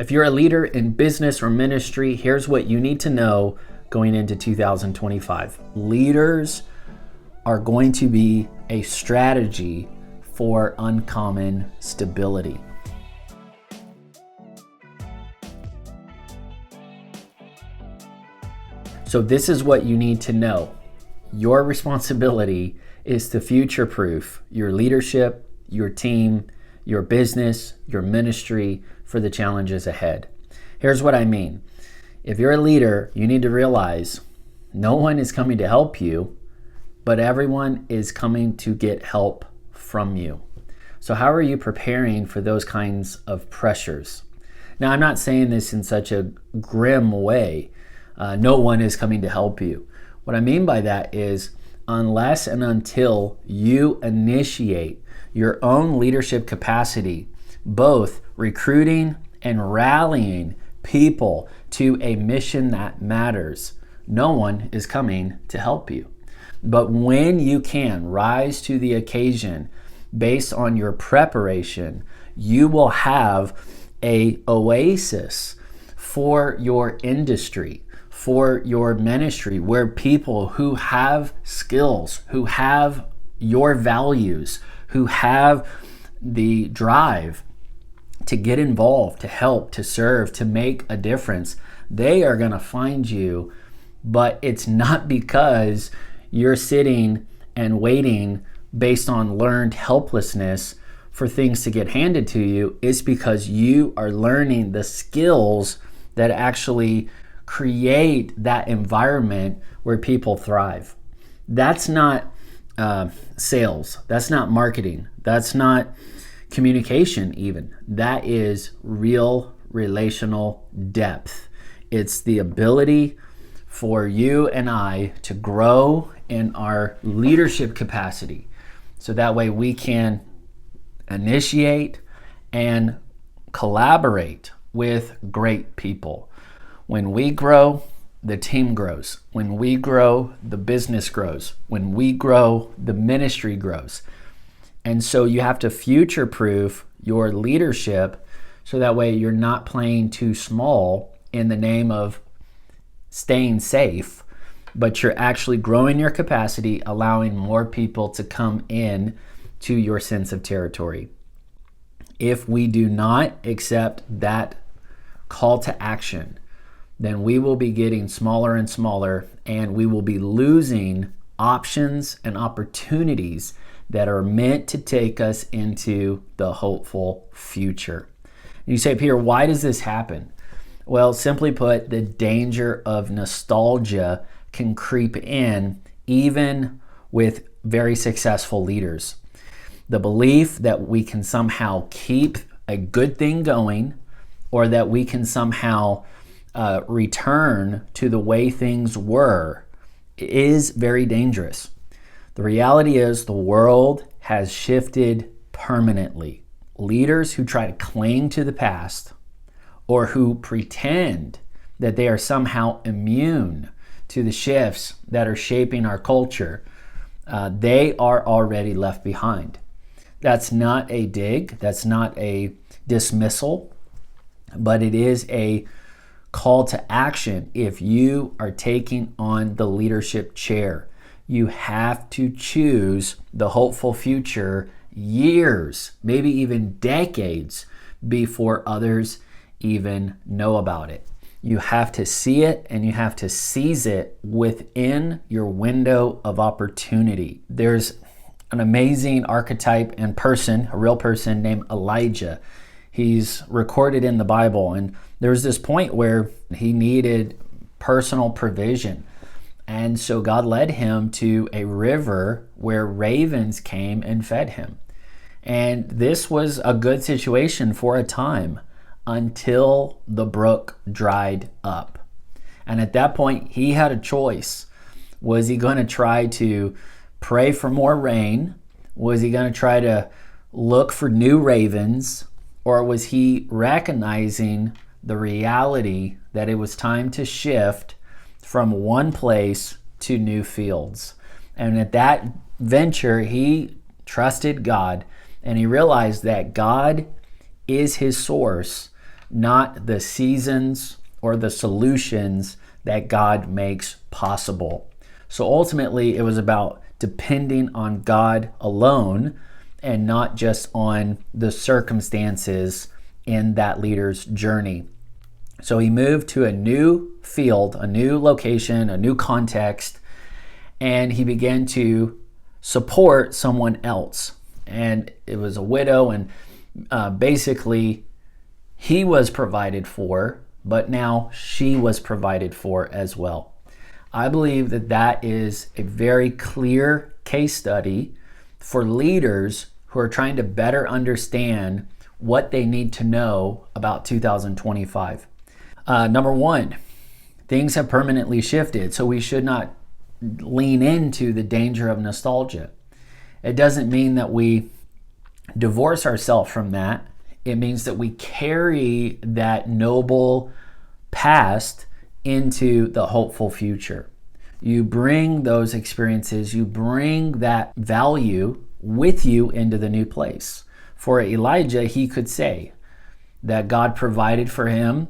If you're a leader in business or ministry, here's what you need to know going into 2025. Leaders are going to be a strategy for uncommon stability. So this is what you need to know. Your responsibility is to future-proof your leadership, your team, your business, your ministry for the challenges ahead. Here's what I mean. If you're a leader, you need to realize no one is coming to help you, but everyone is coming to get help from you. So how are you preparing for those kinds of pressures? Now, I'm not saying this in such a grim way. No one is coming to help you. What I mean by that is unless and until you initiate your own leadership capacity, both recruiting and rallying people to a mission that matters, no one is coming to help you. But when you can rise to the occasion based on your preparation, you will have an oasis for your industry, for your ministry, where people who have skills, who have your values, who have the drive to get involved, to help, to serve, to make a difference, they are going to find you. But it's not because you're sitting and waiting based on learned helplessness for things to get handed to you. It's because you are learning the skills that actually create that environment where people thrive. That's not sales. That's not marketing. That's not communication even. That is real relational depth. It's the ability for you and I to grow in our leadership capacity, so that way we can initiate and collaborate with great people. When we grow, the team grows. When we grow, the business grows. When we grow, the ministry grows. And so you have to future-proof your leadership so that way you're not playing too small in the name of staying safe, but you're actually growing your capacity, allowing more people to come in to your sense of territory. If we do not accept that call to action, then we will be getting smaller and smaller, and we will be losing options and opportunities that are meant to take us into the hopeful future. You say, Peter, why does this happen? Well, simply put, the danger of nostalgia can creep in even with very successful leaders. The belief that we can somehow keep a good thing going, or that we can somehow return to the way things were, is very dangerous. The reality is the world has shifted permanently. Leaders who try to cling to the past, or who pretend that they are somehow immune to the shifts that are shaping our culture, they are already left behind. That's not a dig, that's not a dismissal, but it is a call to action. If you are taking on the leadership chair, you have to choose the hopeful future years, maybe even decades before others even know about it. You have to see it and you have to seize it within your window of opportunity. There's an amazing archetype and person, a real person named Elijah. He's recorded in the Bible, and there's this point where he needed personal provision. And so God led him to a river where ravens came and fed him. And this was a good situation for a time until the brook dried up. And at that point, he had a choice. Was he going to try to pray for more rain? Was he going to try to look for new ravens? Or was he recognizing the reality that it was time to shift from one place to new fields? And at that venture, he trusted God, and he realized that God is his source, not the seasons or the solutions that God makes possible. So ultimately, it was about depending on God alone and not just on the circumstances in that leader's journey. So he moved to a new field, a new location, a new context, and he began to support someone else. And it was a widow, and basically he was provided for, but now she was provided for as well. I believe that that is a very clear case study for leaders who are trying to better understand what they need to know about 2025. Number one, things have permanently shifted, so we should not lean into the danger of nostalgia. It doesn't mean that we divorce ourselves from that. It means that we carry that noble past into the hopeful future. You bring those experiences, you bring that value with you into the new place. For Elijah, he could say that God provided for him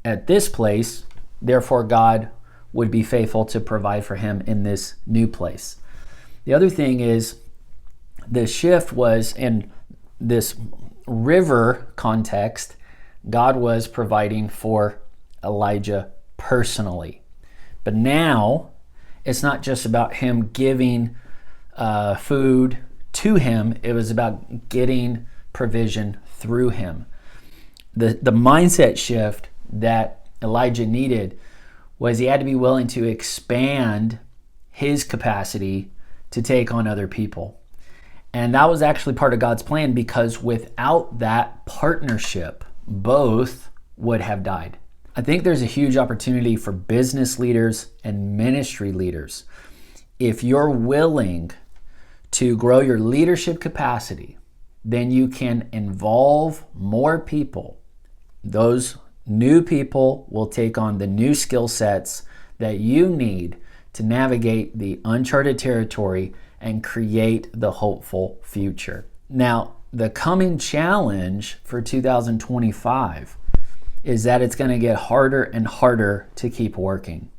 at this place, therefore God would be faithful to provide for him in this new place. The other thing is, the shift was in this river context, God was providing for Elijah personally. But now, it's not just about him giving food to him, it was about getting provision through him. The mindset shift that Elijah needed was he had to be willing to expand his capacity to take on other people. And that was actually part of God's plan, because without that partnership, both would have died. I think there's a huge opportunity for business leaders and ministry leaders. If you're willing to grow your leadership capacity, then you can involve more people. Those new people will take on the new skill sets that you need to navigate the uncharted territory and create the hopeful future. Now, the coming challenge for 2025 is that it's going to get harder and harder to keep working.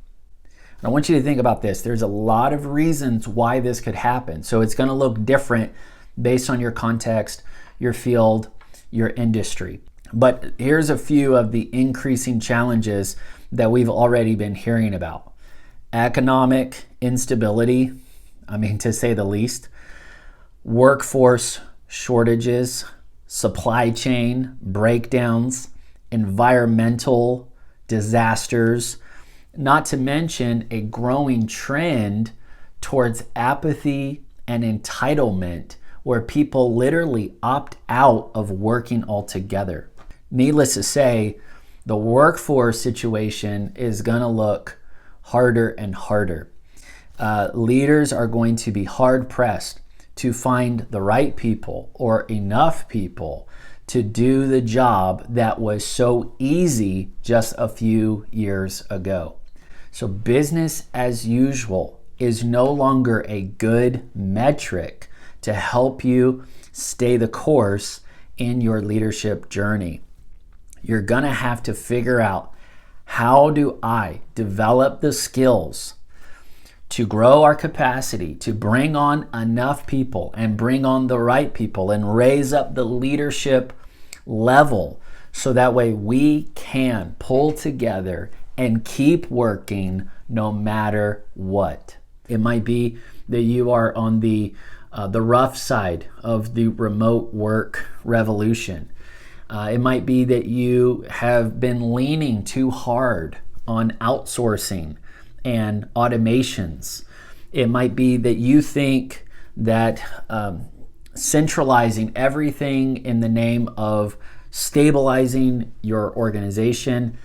And I want you to think about this. There's a lot of reasons why this could happen. So it's going to look different based on your context, your field, your industry. But here's a few of the increasing challenges that we've already been hearing about. Economic instability, to say the least. Workforce shortages, supply chain breakdowns, environmental disasters, not to mention a growing trend towards apathy and entitlement, where people literally opt out of working altogether. Needless to say, the workforce situation is going to look harder and harder. Leaders are going to be hard pressed to find the right people or enough people to do the job that was so easy just a few years ago. So business as usual is no longer a good metric to help you stay the course in your leadership journey. You're going to have to figure out, how do I develop the skills to grow our capacity, to bring on enough people and bring on the right people and raise up the leadership level, so that way we can pull together and keep working no matter what. It might be that you are on the rough side of the remote work revolution. It might be that you have been leaning too hard on outsourcing and automations. It might be that you think that centralizing everything in the name of stabilizing your organization,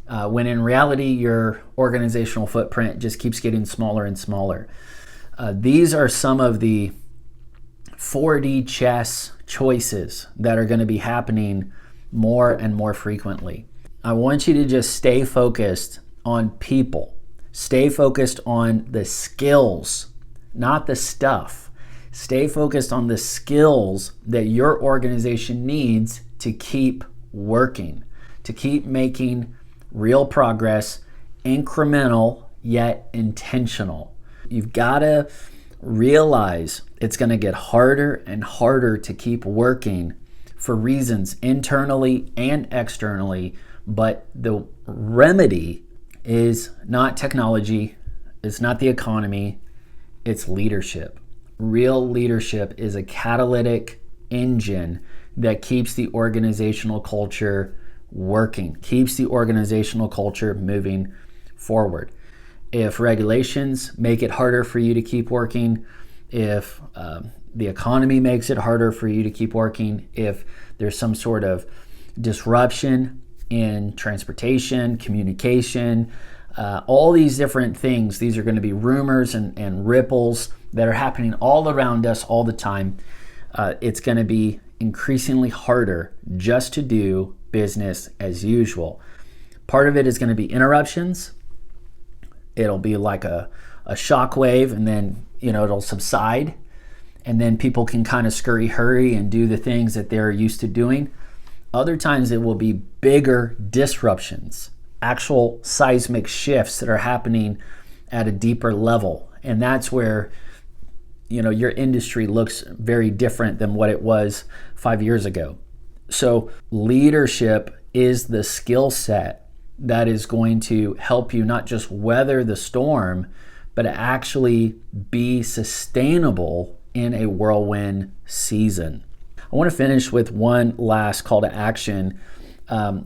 when in reality your organizational footprint just keeps getting smaller and smaller. These are some of the 4D chess choices that are going to be happening more and more frequently. I want you to just stay focused on people. Stay focused on the skills, not the stuff. Stay focused on the skills that your organization needs to keep working, to keep making real progress, incremental yet intentional. You've got to realize it's going to get harder and harder to keep working for reasons internally and externally, but the remedy is not technology, it's not the economy, it's leadership. Real leadership is a catalytic engine that keeps the organizational culture working, keeps the organizational culture moving forward. If regulations make it harder for you to keep working, if the economy makes it harder for you to keep working, if there's some sort of disruption in transportation, communication, all these different things, these are going to be rumors and ripples that are happening all around us all the time. It's going to be increasingly harder just to do business as usual. Part of it is going to be interruptions. It'll be like a shock wave, and then it'll subside, and then people can kind of hurry and do the things that they're used to doing. Other times it will be bigger disruptions, actual seismic shifts that are happening at a deeper level, and that's where your industry looks very different than what it was 5 years ago. So leadership is the skill set that is going to help you not just weather the storm, but actually be sustainable in a whirlwind season. I want to finish with one last call to action.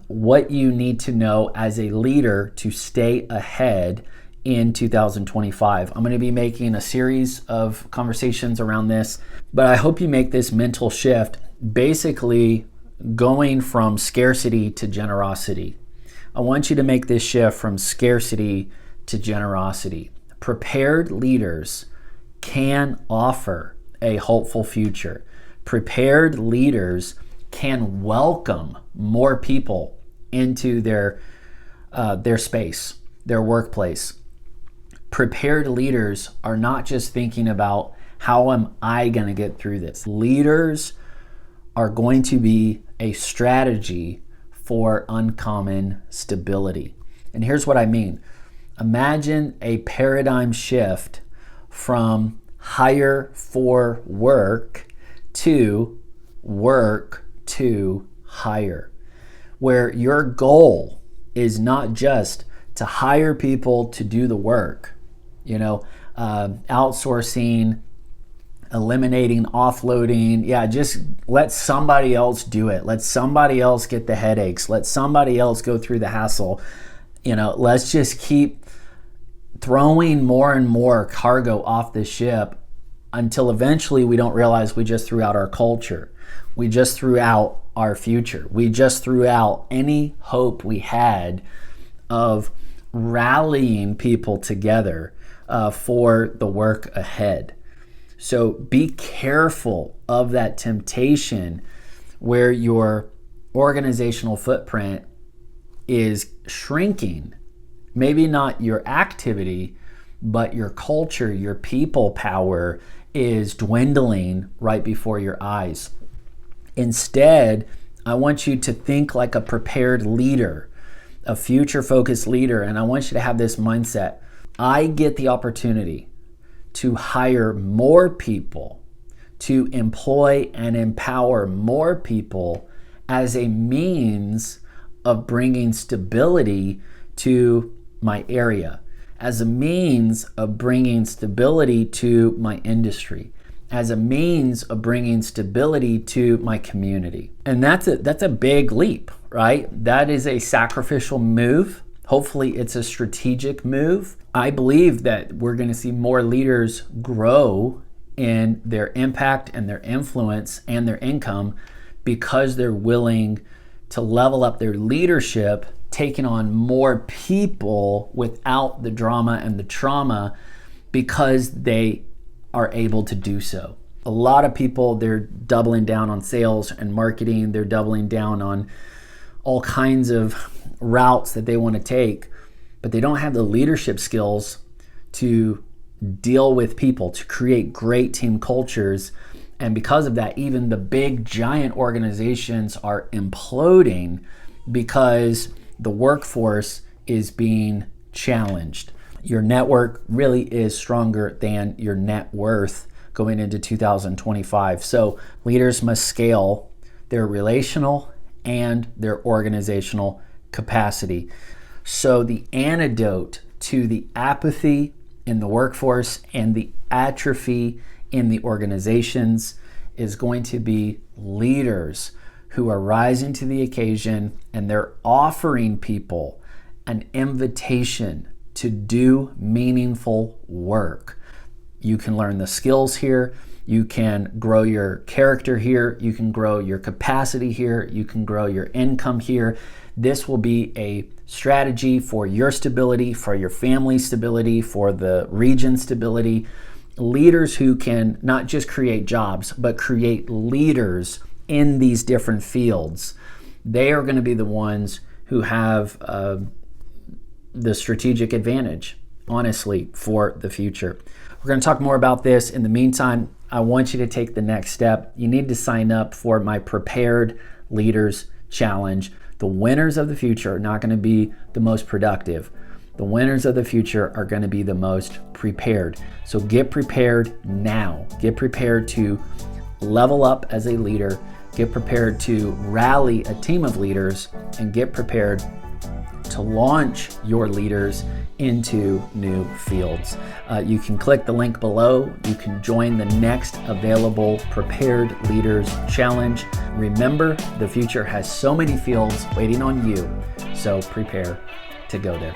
What you need to know as a leader to stay ahead in 2025. I'm going to be making a series of conversations around this, but I hope you make this mental shift, basically going from scarcity to generosity. I want you to make this shift from scarcity to generosity. Prepared leaders can offer a hopeful future. Prepared leaders can welcome more people into their space, their workplace. Prepared leaders are not just thinking about how am I going to get through this. Leaders are going to be a strategy for uncommon stability. And here's what I mean. Imagine a paradigm shift from hire for work to hire, where your goal is not just to hire people to do the work, outsourcing, eliminating, offloading. Yeah, just let somebody else do it. Let somebody else get the headaches. Let somebody else go through the hassle. Let's just keep throwing more and more cargo off the ship until eventually we don't realize we just threw out our culture. We just threw out our future. We just threw out any hope we had of rallying people together for the work ahead. So be careful of that temptation where your organizational footprint is shrinking. Maybe not your activity, but your culture, your people power is dwindling right before your eyes. Instead, I want you to think like a prepared leader, a future-focused leader, and I want you to have this mindset. I get the opportunity to hire more people, to employ and empower more people as a means of bringing stability to my area, as a means of bringing stability to my industry, as a means of bringing stability to my community. And that's a big leap, right? That is a sacrificial move. Hopefully it's a strategic move. I believe that we're going to see more leaders grow in their impact and their influence and their income because they're willing to level up their leadership, taking on more people without the drama and the trauma because they are able to do so. A lot of people, they're doubling down on sales and marketing. They're doubling down on all kinds of routes that they want to take, but they don't have the leadership skills to deal with people, to create great team cultures. And because of that, even the big giant organizations are imploding because the workforce is being challenged. Your network really is stronger than your net worth going into 2025. So leaders must scale their relational and their organizational capacity. So the antidote to the apathy in the workforce and the atrophy in the organizations is going to be leaders who are rising to the occasion, and they're offering people an invitation to do meaningful work. You can learn the skills here. You can grow your character here. You can grow your capacity here. You can grow your income here. This will be a strategy for your stability, for your family stability, for the region stability. Leaders who can not just create jobs, but create leaders in these different fields. They are going to be the ones who have the strategic advantage, honestly, for the future. We're going to talk more about this. In the meantime, I want you to take the next step. You need to sign up for my Prepared Leaders Challenge. The winners of the future are not going to be the most productive. The winners of the future are going to be the most prepared. So get prepared now. Get prepared to level up as a leader. Get prepared to rally a team of leaders, and get prepared to launch your leaders into new fields. You can click the link below. You can join the next available Prepared Leaders Challenge. Remember, the future has so many fields waiting on you, so prepare to go there.